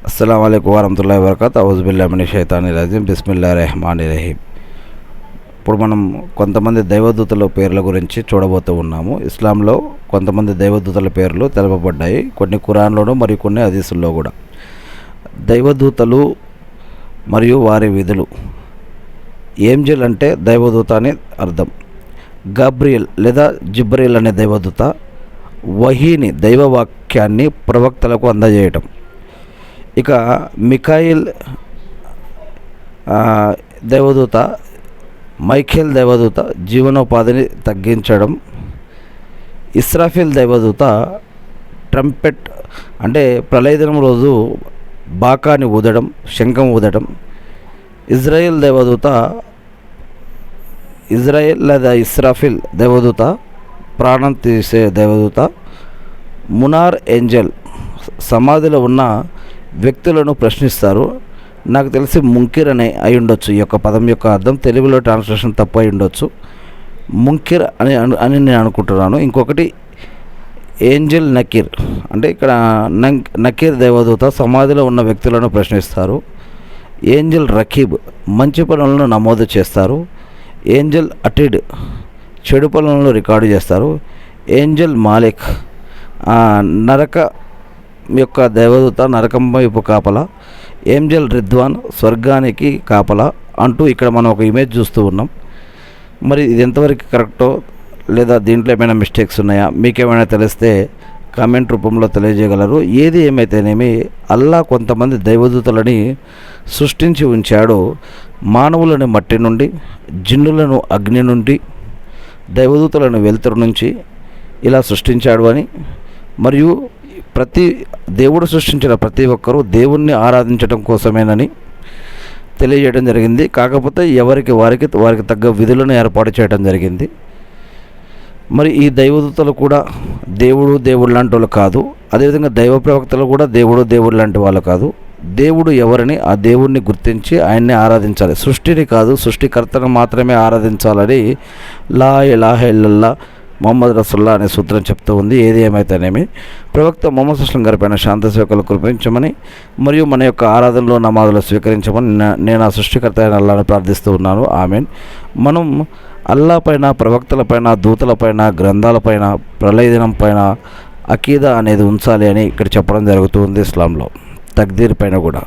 అస్సలాము అలైకుం వరహ్మతుల్లాహి వబరకాతుహు. ఔజుబిల్లాహి మినష్ షైతానిర్ రజీమ్. బిస్మిల్లాహిర్ రహ్మానిర్ రహీం. ఇప్పుడు మనం కొంతమంది దైవదూతల పేర్ల గురించి చూడబోతూ ఉన్నాము. ఇస్లాంలో కొంతమంది దైవదూతల పేర్లు తెలపబడ్డాయి, కొన్ని ఖురాన్లోనూ మరియు కొన్ని హదీసుల్లో కూడా. దైవదూతలు మరియు వారి విధులు. ఏంజెల్ అంటే దైవదూత అని అర్థం. గాబ్రియల్ లేదా జిబ్రీల్ అనే దైవదూత వహీని, దైవవాక్యాన్ని ప్రవక్తలకు అందజేయటం. ఇక మికాయిల్ దైవదూత, మైఖేల్ దైవదూత జీవనోపాధిని తగ్గించడం. ఇస్రాఫిల్ దైవదూత ట్రంపెట్ అంటే ప్రళయదినం రోజు బాకాని ఊదడం, శంఖం ఊదడం. ఇజ్రాయిల్ దైవదూత, ఇజ్రాయిల్ లేదా ఇస్రాఫిల్ దైవదూత ప్రాణం తీసే దైవదూత. మునార్ ఏంజల్ సమాధిలో ఉన్న వ్యక్తులను ప్రశ్నిస్తారు. నాకు తెలిసి ముంకిర్ అని అయి ఉండొచ్చు. ఈ యొక్క పదం యొక్క అర్థం తెలుగులో ట్రాన్స్లేషన్ తప్పు అయి ఉండొచ్చు. ముంకిర్ అని నేను అనుకుంటున్నాను. ఇంకొకటి ఏంజల్ నకీర్ అంటే ఇక్కడ నకీర్ దైవదూత సమాధిలో ఉన్న వ్యక్తులను ప్రశ్నిస్తారు. ఏంజల్ రకీబ్ మంచి పనులను నమోదు చేస్తారు. ఏంజల్ అటిడ్ చెడు పనులను రికార్డు చేస్తారు. ఏంజల్ మాలిక్ నరక యొక్క దేవదూత, నరకం వైపు కాపల. ఏంజల్ రిద్వాన్ స్వర్గానికి కాపల అంటూ ఇక్కడ మనం ఒక ఇమేజ్ చూస్తూ ఉన్నాం. మరి ఇది ఎంతవరకు కరెక్టో లేదా దీంట్లో ఏమైనా మిస్టేక్స్ ఉన్నాయా, మీకేమైనా తెలిస్తే కామెంట్ రూపంలో తెలియజేయగలరు. ఏది ఏమైతేనేమి అల్లా కొంతమంది దైవదూతలని సృష్టించి ఉంచాడు. మానవులను మట్టి నుండి, జిన్నులను అగ్ని నుండి, దైవదూతలను వెలుతురు నుంచి ఇలా సృష్టించాడు అని, మరియు దేవుడు సృష్టించిన ప్రతి ఒక్కరూ దేవుణ్ణి ఆరాధించడం కోసమేనని తెలియజేయడం జరిగింది. కాకపోతే వారికి తగ్గ విధులను ఏర్పాటు చేయడం జరిగింది. మరి ఈ దైవదూతలు కూడా దేవుడు లాంటి వాళ్ళు కాదు. అదేవిధంగా దైవ ప్రవక్తలు కూడా దేవుడు లాంటి వాళ్ళు కాదు. దేవుడు ఎవరిని ఆ దేవుణ్ణి గుర్తించి ఆయన్ని ఆరాధించాలి. సృష్టిని కాదు, సృష్టికర్తను మాత్రమే ఆరాధించాలని లా ఇలాహ ఇల్లల్లాహ్ మొహమ్మద్ రసూలుల్లా అనే సూత్రం చెప్తూ ఉంది. ఏది ఏమైతేనేమి ప్రవక్త మొహమ్మద్ సల్లల్లాహు గారి పైన శాంతి సేవకులు కురిపించమని మరియు మన యొక్క ఆరాధనలో నమాజులు స్వీకరించమని నేను ఆ సృష్టికర్త అయిన అల్లాహ్ని ప్రార్థిస్తూ ఉన్నాను. ఆమీన్. మనం అల్లా పైన, ప్రవక్తల పైన, దూతల పైన, గ్రంథాల పైన, ప్రళయ దినం పైన అకీదా అనేది ఉంచాలి అని ఇక్కడ చెప్పడం జరుగుతుంది ఇస్లాంలో. తక్దీర్ పైన కూడా.